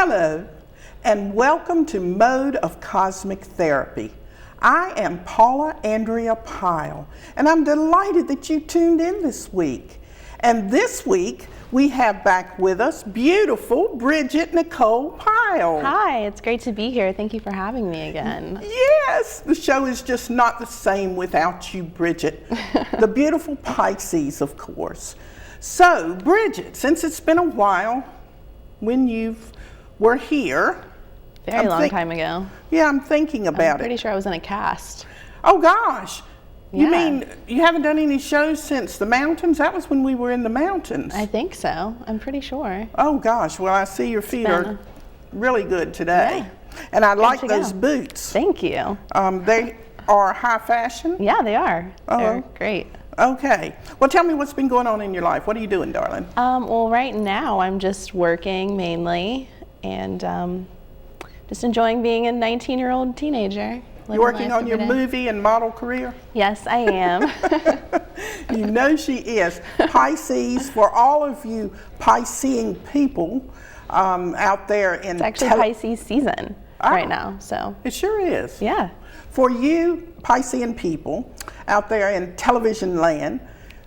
Hello, and welcome to Mode of Cosmic Therapy. I am Paula Andrea Pyle, and I'm delighted that you tuned in this week. And this week, we have back with us beautiful Bridget Nicole Pyle. Hi, it's great to be here. Thank you for having me again. Yes, the show is just not the same without you, Bridget. The beautiful Pisces, of course. So, Bridget, since it's been a while when you were here. Very long time ago. Yeah, I'm thinking about it. I'm pretty sure I was in a cast. Oh, gosh. You Yeah. mean you haven't done any shows since the mountains? That was when we were in the mountains. I think so. I'm pretty sure. Oh, gosh. Well, I see your feet are really good today. Yeah. And I like to those go. boots. Thank you. They are high fashion? Yeah, they are. Uh-huh. They're great. Okay. Well, tell me what's been going on in your life. What are you doing, darling? Well, right now I'm just working mainly and just enjoying being a 19-year-old teenager. You're working on your movie and model career? Yes, I am. You know she is. Pisces, for all of you Piscean people out there in... It's actually Pisces season right now, so. It sure is. Yeah. For you Piscean people out there in television land,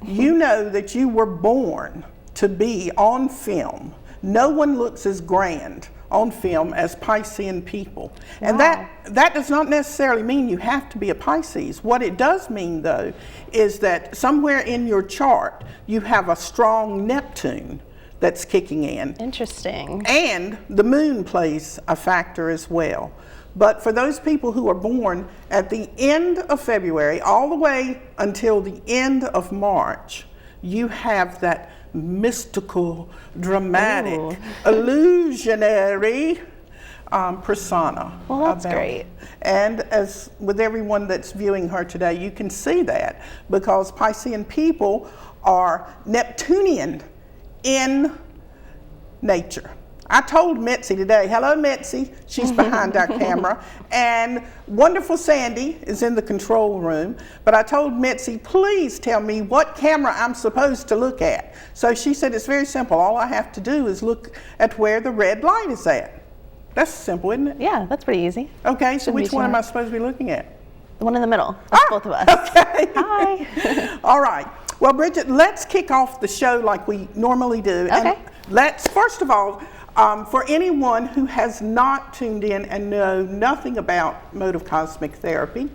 you know that you were born to be on film. No one looks as grand on film as Piscean people. Wow. And that does not necessarily mean you have to be a Pisces. What it does mean, though, is that somewhere in your chart you have a strong Neptune that's kicking in. Interesting. And the moon plays a factor as well. But for those people who are born at the end of February all the way until the end of March, you have that mystical, dramatic, illusionary persona. Well, that's great. And as with everyone that's viewing her today, you can see that because Piscean people are Neptunian in nature. I told Mitzi today, hello Mitzi, she's behind our camera, and wonderful Sandy is in the control room, but I told Mitzi, please tell me what camera I'm supposed to look at. So she said it's very simple, all I have to do is look at where the red light is at. That's simple, isn't it? Yeah, that's pretty easy. Okay, so which one am I supposed to be looking at? The one in the middle. That's both of us. Okay. Hi. All right. Well, Bridget, let's kick off the show like we normally do. Okay. And let's, first of all, for anyone who has not tuned in and know nothing about Mode of Cosmic Therapy,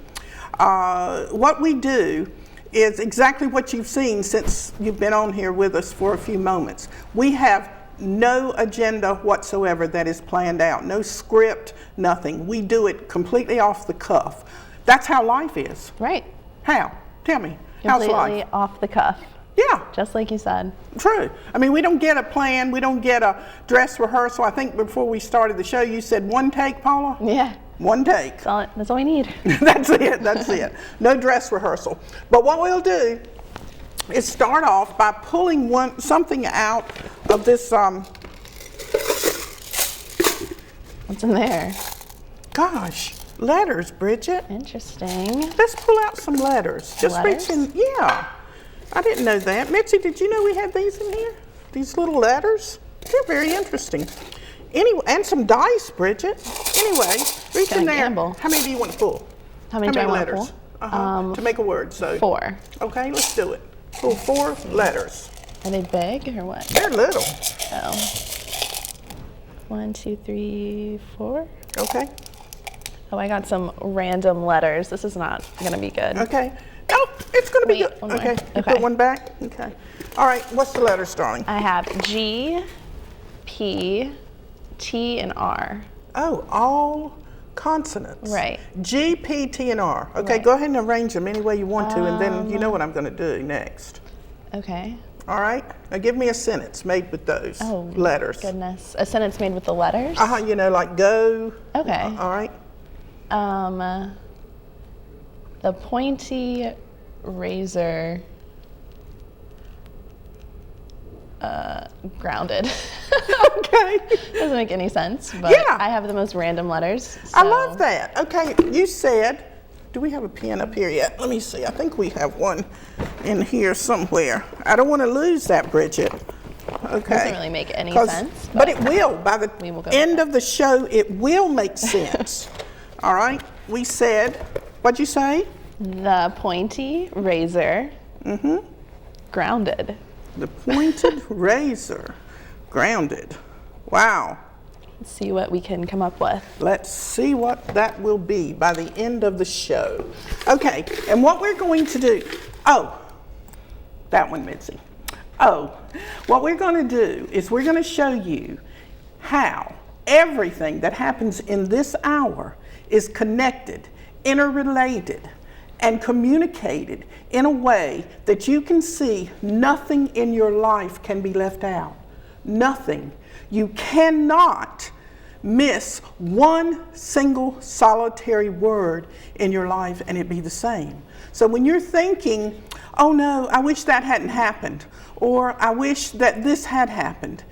what we do is exactly what you've seen since you've been on here with us for a few moments. We have no agenda whatsoever that is planned out, no script, nothing. We do it completely off the cuff. That's how life is. Right. How? Tell me. How's life? Completely off the cuff. Yeah. Just like you said. True. I mean, we don't get a plan. We don't get a dress rehearsal. I think before we started the show, you said one take, Paula? Yeah. One take. That's all we need. That's it. That's it. No dress rehearsal. But what we'll do is start off by pulling something out of this. What's in there? Gosh, letters, Bridget. Interesting. Let's pull out some letters. Just Letters? reach in. Yeah. I didn't know that. Mitzi, did you know we had these in here? These little letters? They're very interesting. Anyway, and some dice, Bridget. Anyway, reach in there. Gamble. How many do you want to pull? How many do I want to letters? pull? To make a word, so. 4. Okay, let's do it. Pull 4 letters. Are they big or what? They're little. Oh. 1, 2, 3, 4. Okay. Oh, I got some random letters. This is not going to be good. Okay. Oh, it's going to be Wait, good. one more. Okay. You Okay. put one back? Okay. All right. What's the letters, darling? I have G, P, T, and R. Oh, all consonants. Right. G, P, T, and R. Okay, Right. go ahead and arrange them any way you want to, and then you know what I'm going to do next. Okay. All right? Now give me a sentence made with those letters. Goodness. A sentence made with the letters? You know, like go. Okay. All right. The pointy razor grounded. Okay. Doesn't make any sense, but Yeah. I have the most random letters. So. I love that. Okay, you said, do we have a pen up here yet? Let me see. I think we have one in here somewhere. I don't want to lose that, Bridget. Okay. Doesn't really make any 'Cause- sense. But it will. By the we will go end with of the show, it will make sense. All right? We said, what'd you say? The pointy razor. Grounded. The pointed razor. Grounded. Wow. Let's see what we can come up with. Let's see what that will be by the end of the show. Okay, and what we're going to do, that one, Mitzi. What we're going to do is we're going to show you how everything that happens in this hour is connected, interrelated, and communicated in a way that you can see nothing in your life can be left out. Nothing. You cannot miss one single solitary word in your life and it be the same. So when you're thinking, oh no, I wish that hadn't happened, or I wish that this had happened,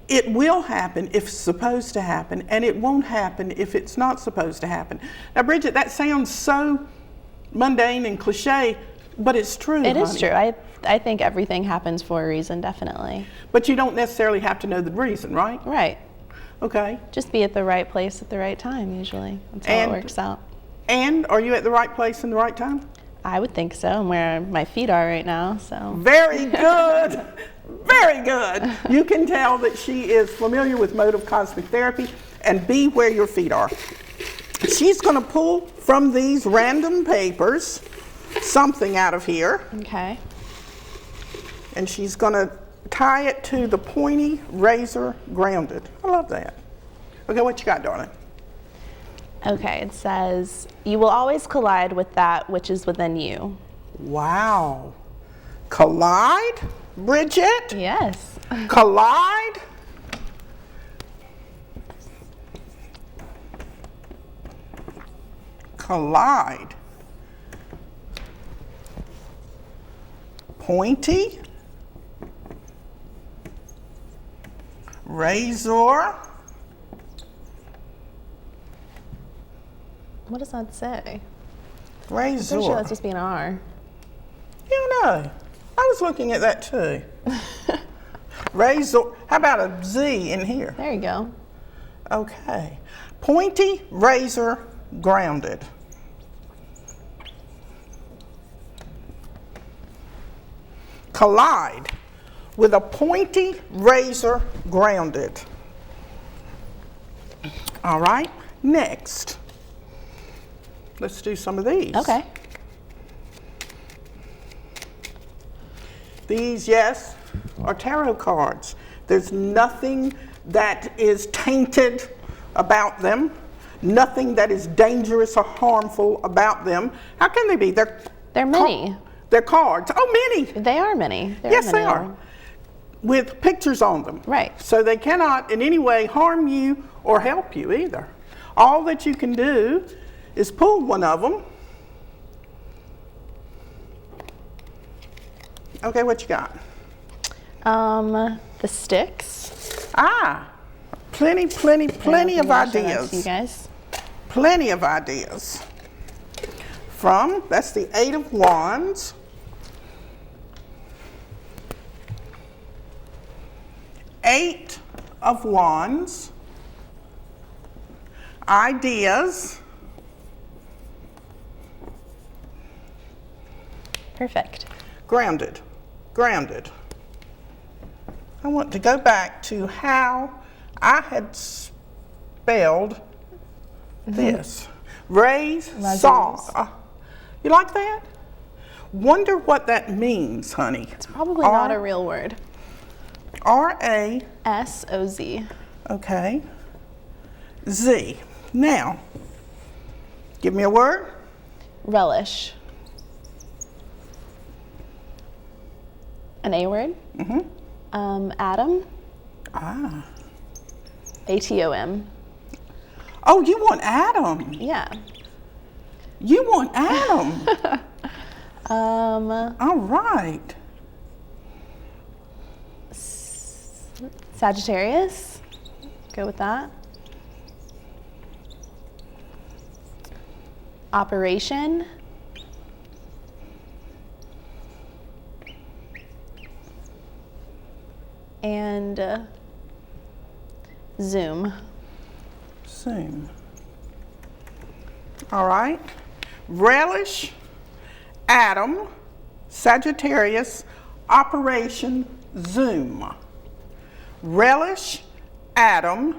it will happen if it's supposed to happen, and it won't happen if it's not supposed to happen. Now, Bridget, that sounds so mundane and cliche, but it's true. It is honey. true. I think everything happens for a reason, definitely. But you don't necessarily have to know the reason, right? Right. Okay. Just be at the right place at the right time, usually. That's how And- it works out. And are you at the right place in the right time? I would think so. I'm where my feet are right now, so. Very good. Very good. You can tell that she is familiar with mode of cosmic therapy, and be where your feet are. She's going to pull from these random papers something out of here, Okay. and she's going to tie it to the pointy razor grounded. I love that. Okay, what you got, darling? Okay, it says, you will always collide with that which is within you. Wow. Collide, Bridget? Yes. Collide? Collide. Pointy. Razor. What does that say? I'm Razor. pretty sure that's just be an R. You know, I was looking at that too. Razor. How about a Z in here? There you go. Okay. Pointy, razor, grounded. Collide with a pointy razor grounded. All right, next. Let's do some of these. Okay. These, yes, are tarot cards. There's nothing that is tainted about them, nothing that is dangerous or harmful about them. How can they be? They're many. They're cards. Oh, many. They are many. There Yes, many they of are. them. With pictures on them. Right. So they cannot in any way harm you or help you either. All that you can do is pull one of them. Okay, what you got? The sticks. Plenty of Let me show that ideas. to you guys. Plenty of ideas. That's the 8 of Wands. Eight of Wands. Ideas. Perfect. Grounded. Grounded. I want to go back to how I had spelled this. Raise saw. You like that? Wonder what that means, honey. It's probably not a real word. R-A. S-O-Z. Okay. Z. Now, give me a word. Relish. An A word. Atom. A-T-O-M. Oh, you want Adam. Yeah. You want Adam. All right. Sagittarius. Go with that. Operation. and Zoom. Zoom. All right. Relish, Atom, Sagittarius, Operation Zoom. Relish, Atom,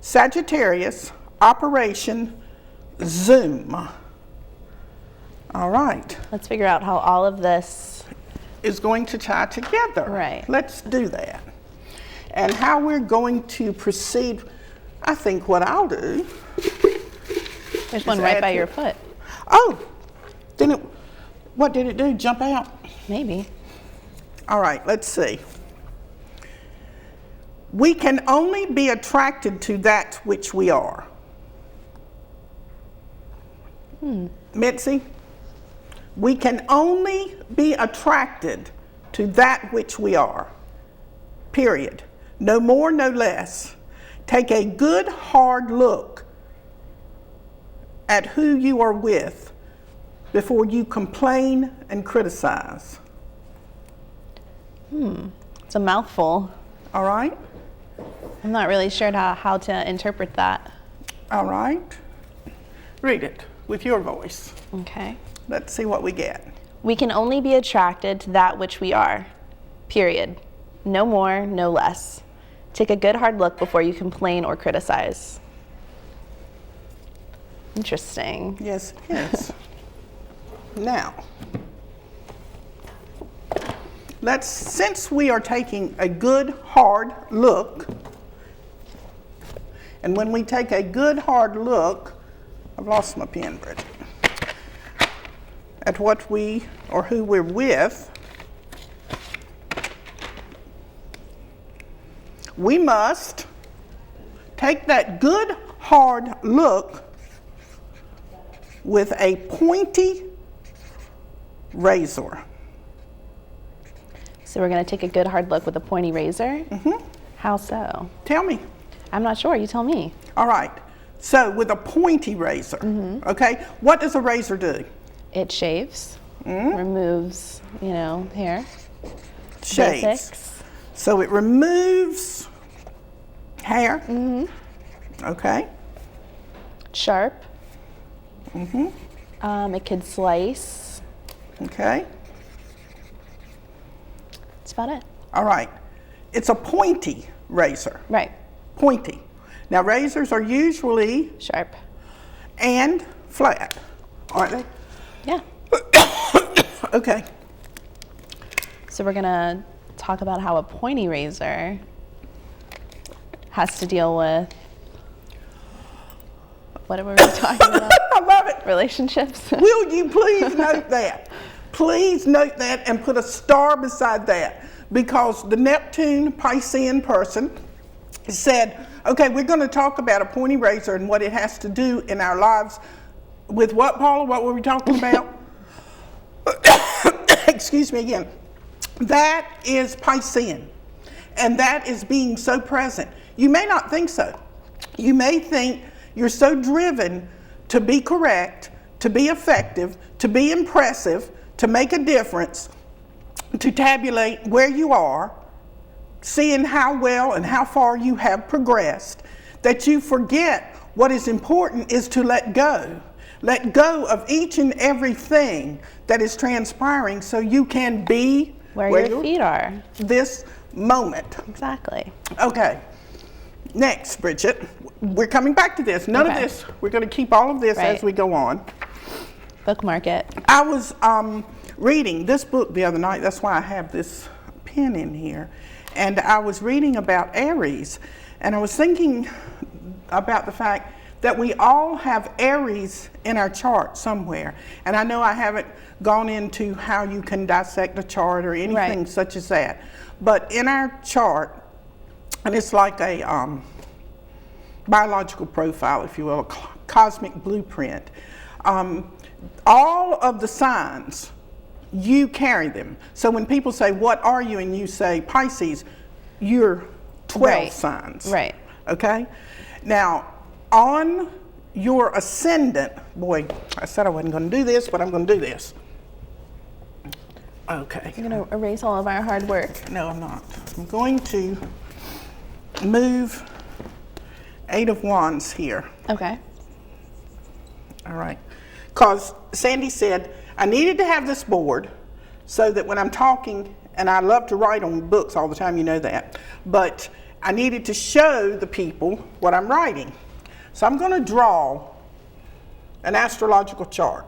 Sagittarius, Operation Zoom. All right. Let's figure out how all of this is going to tie together. Right. Let's do that. And how we're going to proceed, I think what I'll do. There's one right by your foot. Oh, then what did it do? Jump out? Maybe. All right, let's see. We can only be attracted to that which we are. Mitzi, we can only be attracted to that which we are. Period. No more, no less. Take a good, hard look at who you are with before you complain and criticize. It's a mouthful. All right? I'm not really sure how to interpret that. All right. Read it with your voice. Okay. Let's see what we get. We can only be attracted to that which we are. Period. No more, no less. Take a good hard look before you complain or criticize. Interesting. Yes, it is. Now, since we are taking a good hard look, and when we take a good hard look, I've lost my pen, Bridget, at what we or who we're with, we must take that good hard look with a pointy razor. So we're going to take a good hard look with a pointy razor? Mm-hmm. How so? Tell me. I'm not sure. You tell me. All right. So with a pointy razor, okay, what does a razor do? It shaves, removes, hair. Shaves. Basics. So it removes hair. Okay. Sharp. It could slice. Okay. That's about it. All right. It's a pointy razor. Right. Pointy. Now razors are usually Sharp. and flat, aren't they? Yeah. Okay. So we're going to talk about how a pointy razor has to deal with, what were we talking about? I love it. Relationships. Will you please note that? Please note that and put a star beside that, because the Neptune Piscean person said, okay, we're going to talk about a pointy razor and what it has to do in our lives with what, Paula? What were we talking about? Excuse me again. That is Piscean, and that is being so present. You may not think so. You may think you're so driven to be correct, to be effective, to be impressive, to make a difference, to tabulate where you are, seeing how well and how far you have progressed, that you forget what is important is to let go. Let go of each and everything that is transpiring so you can be where your feet are. This moment. Exactly. Okay. Next, Bridget, we're coming back to this. None of this, we're going to keep all of this as we go on. Bookmark it. I was reading this book the other night. That's why I have this pen in here. And I was reading about Aries, and I was thinking about the fact that we all have Aries in our chart somewhere. And I know I haven't gone into how you can dissect a chart or anything such as that. But in our chart, and it's like a biological profile, if you will, a cosmic blueprint. All of the signs, you carry them. So when people say, what are you? And you say Pisces, you're 12 signs. Right. Okay? Now, on your ascendant, boy, I said I wasn't going to do this, but I'm going to do this. Okay. You're going to erase all of our hard work. No, I'm not. I'm going to move 8 of Wands here. Okay. All right. Because Sandy said I needed to have this board so that when I'm talking, and I love to write on books all the time, you know that, but I needed to show the people what I'm writing. So I'm going to draw an astrological chart.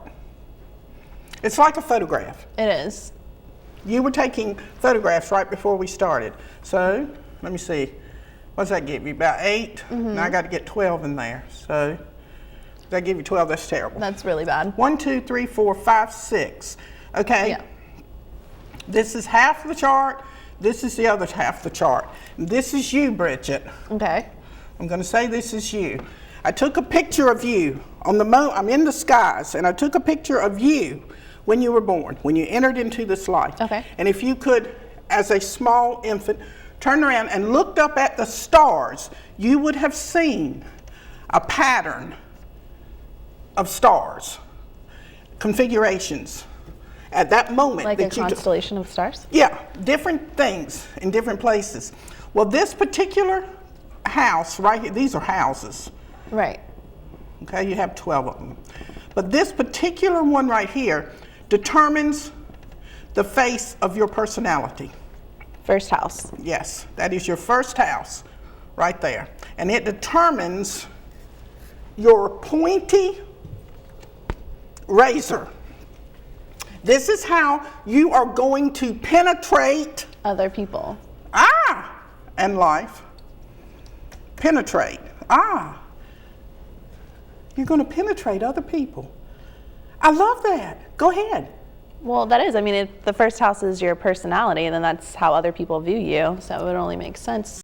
It's like a photograph. It is. You were taking photographs right before we started. So, let me see. What does that give you? About 8? Now I got to get 12 in there. So, does that give you 12? That's terrible. That's really bad. 1, 2, 3, 4, 5, 6. Okay? Yeah. This is half the chart. This is the other half of the chart. This is you, Bridget. Okay. I'm going to say this is you. I took a picture of you on the I'm in the skies, and I took a picture of you when you were born, when you entered into this life. Okay. And if you could, as a small infant, turn around and looked up at the stars, you would have seen a pattern of stars, configurations. At that moment, Like a that you constellation of stars? yeah, different things in different places. Well, this particular house right here, these are houses. Right. Okay, you have 12 of them. But this particular one right here determines the face of your personality. First house. Yes, that is your first house right there. And it determines your pointy razor. This is how you are going to penetrate Other people. and life. Penetrate. You're going to penetrate other people. I love that. Go ahead. Well, that is. I mean, if the first house is your personality, then that's how other people view you. So it would only make sense.